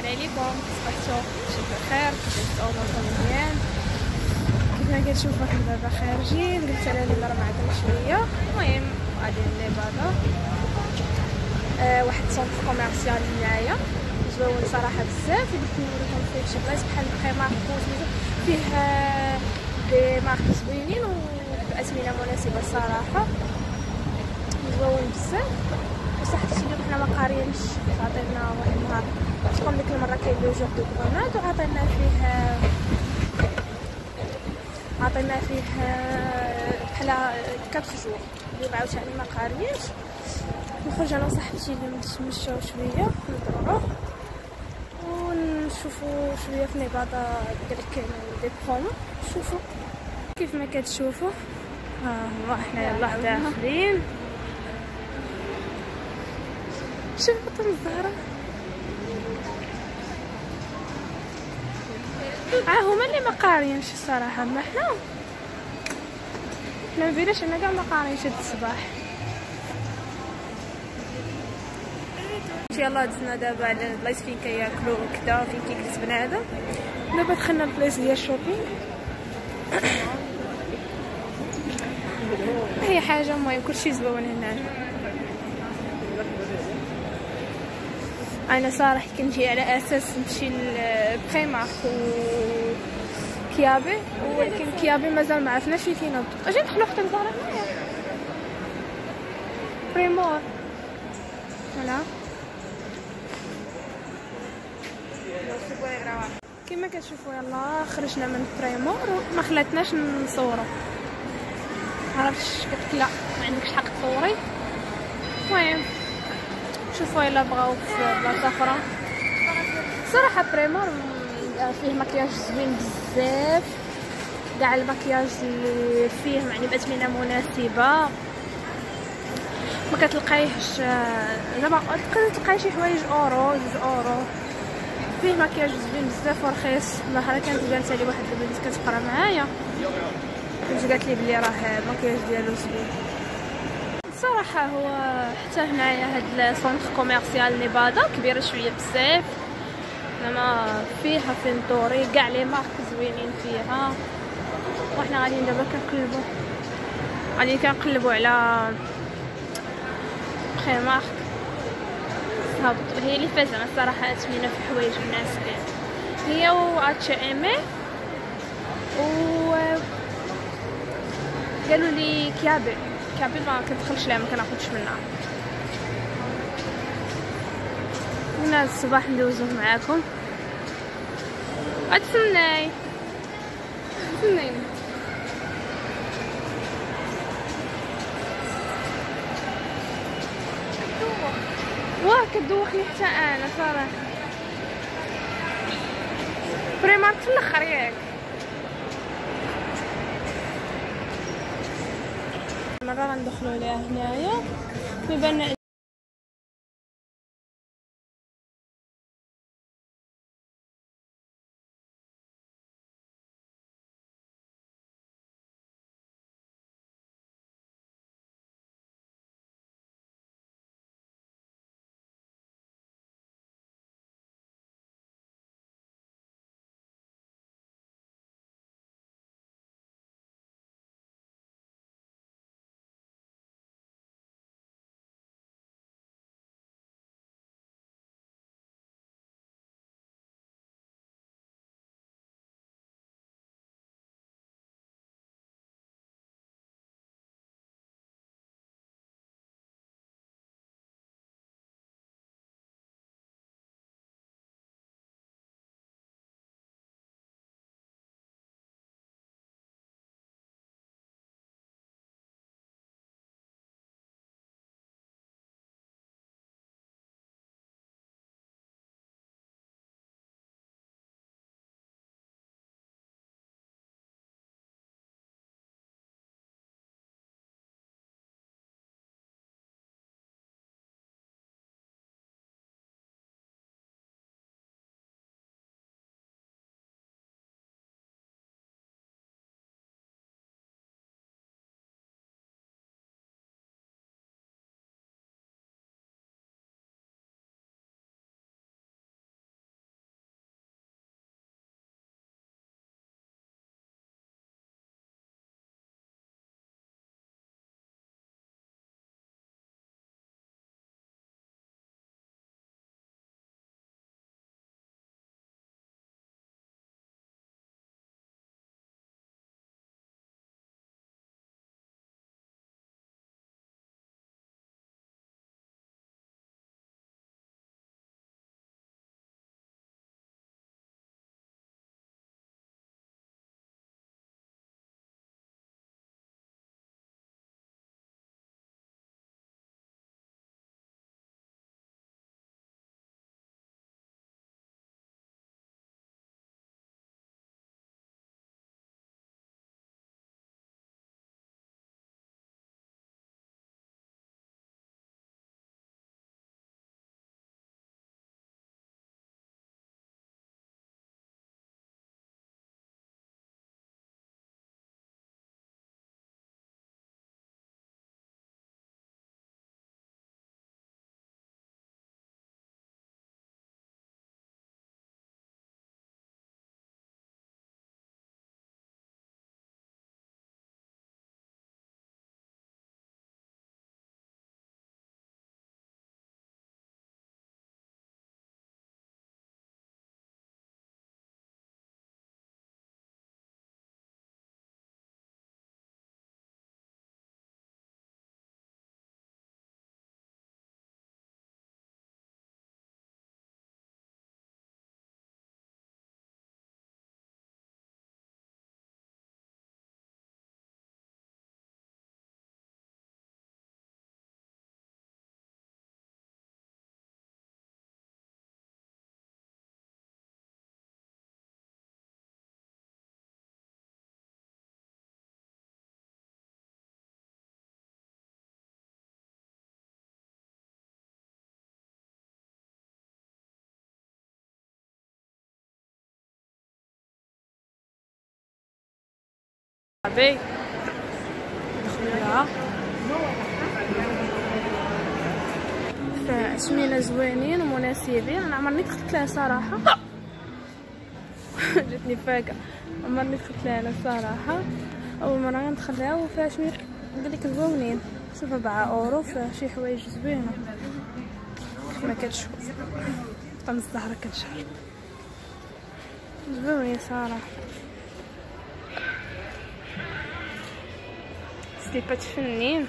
السلام عليكم، صبحتو شي بخير؟ كيفاش الامور؟ مزيان. كيف ما كتشوفوا حنا دابا خارجين، قلت لها لي راه معطل شويه. المهم غادي للبادا واحد سونتر كوميرسيال هنايا زوين صراحه بزاف، قلت نوريكم فيه شي بلايص بحال بخي مارك فيه دي مارك زوينين وبأثمنة مناسبه صراحه زوين بزاف. وصحتي شي حنا ما قاريينش، عطينا واحد النهار شكون ديك المره كاين لو جور دو كورونا وعطينا فيه بحال 4 جور اللي عاوتاني ما قاريينش. نخرج انا وصاحبتي اللي نتمشاو شويه نضربوا ونشوفوا شويه في نيفادا قالك كاين دي برومو. شوفوا كيف ما كتشوفوا هو حنا يلاه داخلين. شوف فاطمه الزهراء هما اللي ما قاريينش الصراحه، ما حنا ما بيناش انا كاع ما قاريينش هاد الصباح. يلا دزنا دابا على البلايص فين كياكلوا وكذا فين كيجلس بنادم. دابا دخلنا البلايص ديال الشوبينغ هي حاجه المهم كلشي زوين هنا. انا صراحه كنجي على اساس نمشي لبريمارك وكيابي، ولكن كيابي مازال ما عرفناش فين كاينه. اجي ندخلوا حتى لزهره هنايا بريمور فوالا. كما كتشوفوا يلا خرجنا من بريمور وما خلاتناش نصوروا. عرفتش قلت لا ما عندكش حق تصوري. المهم شوفوا الا بغاو في بلاصه اخرى. صراحه بريمور فيه مكياج زوين بزاف، كاع المكياج اللي فيه يعني باثمنه مناسبه. ما كتلقايهش زعما تقدر تلقاي شي حوايج اورو 2 اورو. فيه مكياج زوين بزاف ورخيص. مره كانت جالسه لي واحد البنت كتقرا معايا كنت قالت لي بلي راه المكياج ديالو زوين صراحه. هو حتى هنايا هاد السونتر كوميرسيال نيفادا كبيره شويه بزاف، زعما فيها فين دوري كاع لي مارك زوينين فيها. وحنا غاديين دابا كنقلبوا على بخي مارك هي اللي فازه الصراحه اثمنه في حوايج مناسبين. هي و اتش ام و قالوا لي كيابي ما كندخلش لها، ما كناخذش منها. هنا الصباح ندوزوه معاكم. اتسناي واه كدوخني حتى انا صراحه. بريمارك في الاخر ياك مره غندخلوا ليها هنايا كيبان صاحبي دخلنا فأسمنة زوينين ومناسبين. انا عمرني دخلت لها صراحه جاتني فاكهه، عمرني دخلت لها انا صراحه، اول مره ندخل لها وفاشني قالك زوينين. شوف 4 اورو فشي حوايج زوينه كما كتشوف. طم الزهره كتشهر زوينين صراحه. سليبات فنين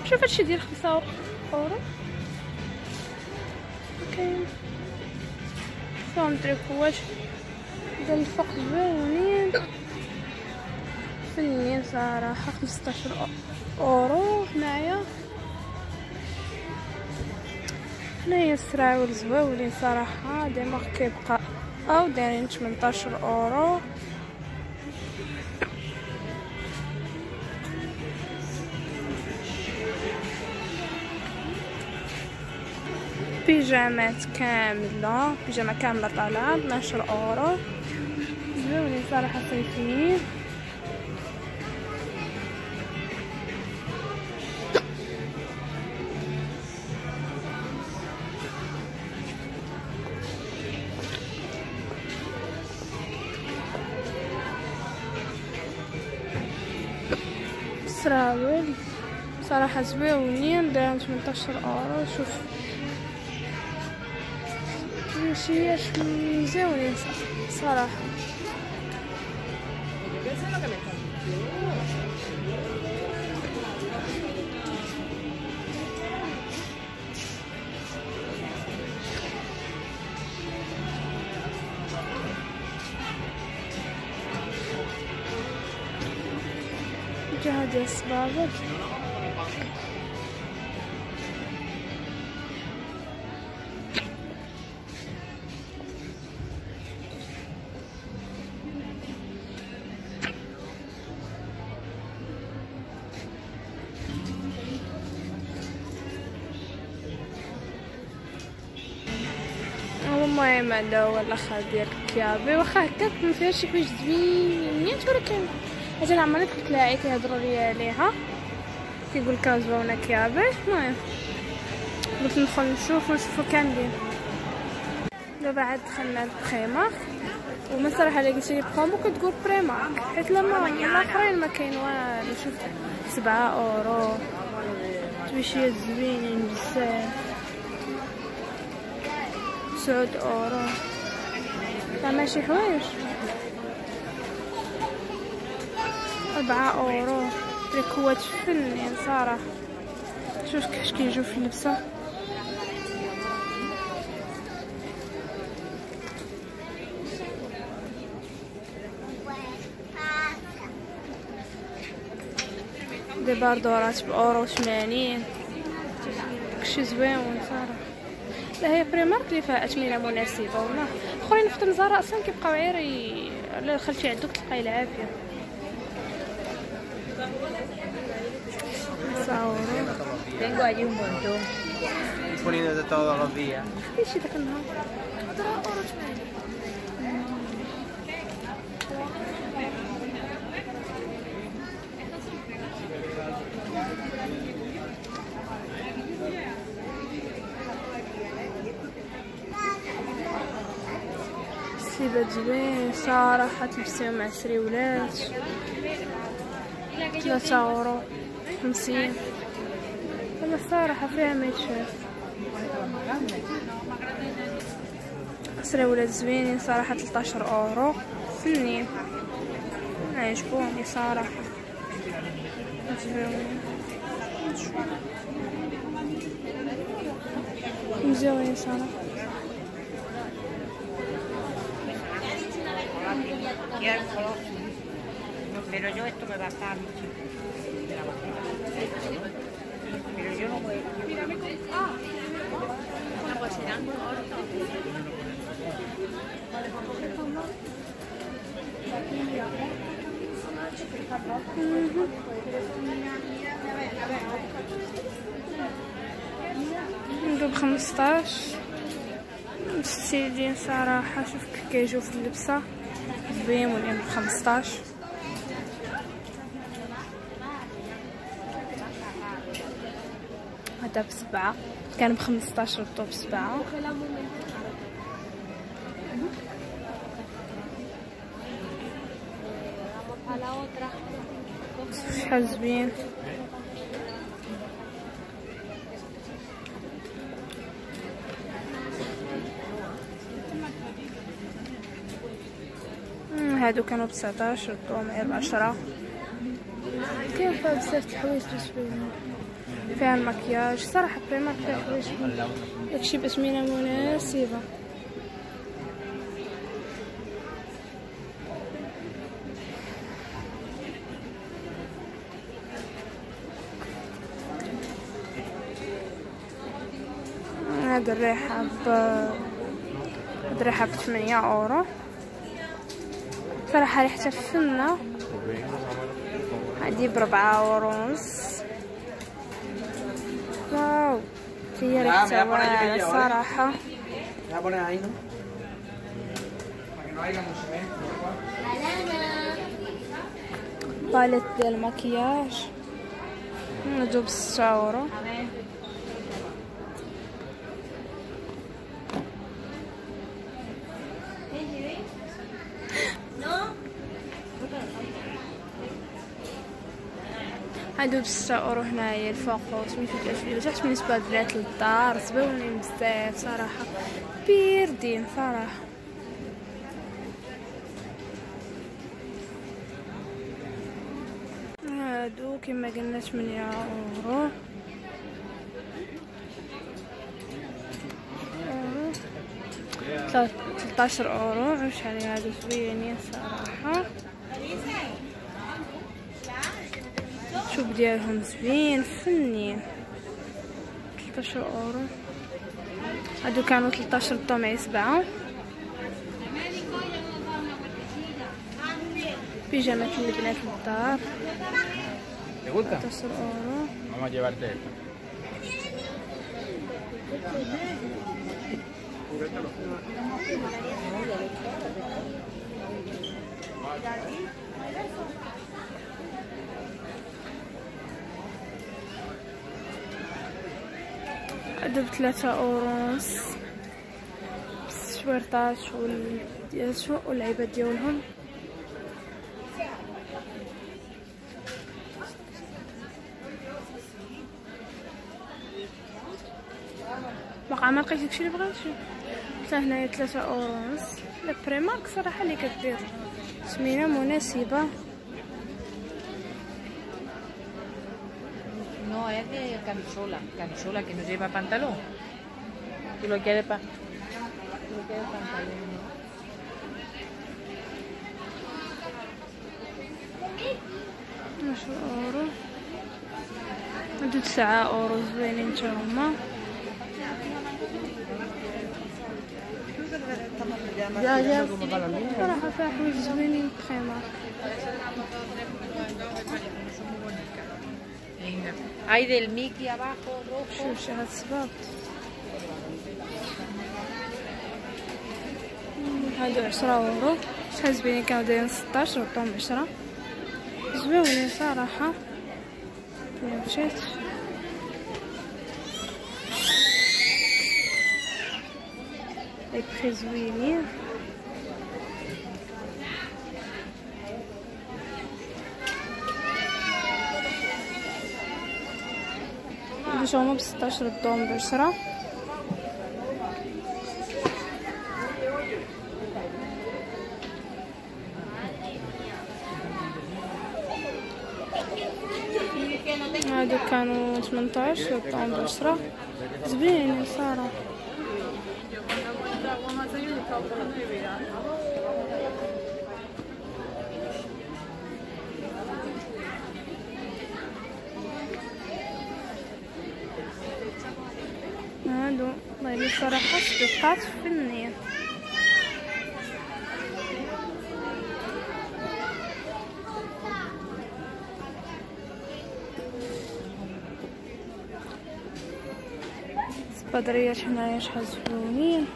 شوف هادشي ديال 5 اورو. كاين فهم تريكواج ديال الفوق زوينين فنين صراحه. 15 اورو. هنايا السراول زوينين صراحه. ديما كيبقى او دايرين 18 اورو. بيجامات كامله، بيجامه كامله طالعه 12 اورو. زوينين صراحه صيفيين. سراول صراحه زوينين دايرين 18 اورو. شوف شياش مزيونين صراحه. الجهه ديال الصبابط المهم هذا هو الاخر ديال الكيابي. واخا هكاك مفيهاش شي حوايج زوينين ولكن اجا عمرني دخلت لها كيهضروا ليا عليها كيقول لك زوينه كيابي. المهم قلت ندخل نشوفو كاملين. دابا عاد دخلنا للبريمارك ومن صراحه الا قلتي لي برومو كتقول بريمارك حيت لما الاخرين ما كاين والو. شوف 7 اورو تويشيات زوينين بزاف. 9 اورو راه ماشي حوايج. 4 اورو تريكوات فنين صراحه. شوف كيفاش كيجيو في اللبسه. ديباردورات بأورو 80. داكشي زوين صراحه. لا هي بريمارك اللي فيها اثمنه مناسبه والله. اخرين في طنجره اصلا كيبقاو غير الا دخلتي عندك تلقاي العافيه. Tengo allí un montón. Poniéndote todos los días. ايش داك النهار 10 اورو 80. سيبات زوين صراحه تلبسيهم مع السريولات. 3 اورو 50. انا الصراحه فيها ما يتشاف. سراولات زوينين صراحه 13 اورو فنين عجبوني صراحه مزيونين صراحه. Pero yo esto me va a estar mucho. Pero yo no puedo. ندوب 15 مستعدين صراحة. شوف كيف كيجيو في اللبسة زوين ولين ب15. هذا ب7 كان ب15 ردو ب7. شحال زوين. هادو كانوا ب19 ردوهم غير ب10. كاين فيها بزاف د الحوايج اللي زوينين. فيها المكياج صراحة بريمارك فيها حوايج داكشي بأثمنة مناسبة. هاد الريحة ب8 اورو صراحة. ريحتها فنة. هادي ب4 اورو ونص. واو هي ريحتها واعرة صراحة. باليت ديال المكياج هادو ب6 اورو. هادو ب6 اورو. هنايا الفوق سميتو الاشبيه تحت بالنسبه للدرات للدار زوينين بزاف صراحه، بيردين صراحه. هادو كما قلنا 8 اورو. 13 اورو. شحال هادو زوينين صراحه. شوف ديالهم زوين فنين. 13 اورو. هادو كانوا 13 ردو معايا 7. بيجامات البنات للدار 13 اورو. هادو ب3 اورو ونص. الشويرطات واللعيبات ديالهم. باقا ما لقيت داكشي اللي بغيتي. حتى هنايا 3 اورو ونص. لا بريمارك صراحه اللي كدير ثمنه مناسبه. No, es de camisola que no lleva pantalón. Tú lo quieres pantalón, ¿no? €12. هادو 9 اورو زوينين تا هما. صراحة فيها حوايج زوينين بريمارك. Hay del Mickey abajo, rojo. شوف شي هاد الصباط. هادو 10 اورو. شحال زوينين كانوا دايرين 16 ردوهم 10. زوينين صراحة. مشيت لي بري زوينين. باش هما ب16 ردوهم ب10. هادو كانوا 18 ردوهم ب10. زوينين صراحة. هادو والله صراحة صدقات فنية. بدريات حنايا شحال زوينين.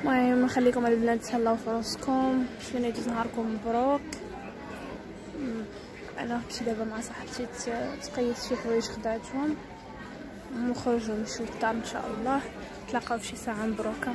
المهم نخليكم البنات تهلاو في راسكم، شويه يجوز نهاركم مبروك. انا مشيت دابا مع صاحبتي تقيس شي حوايج خدعتهم ونخرجوا نمشيو للدار ان شاء الله. نتلاقاو في شي ساعه مبروكه.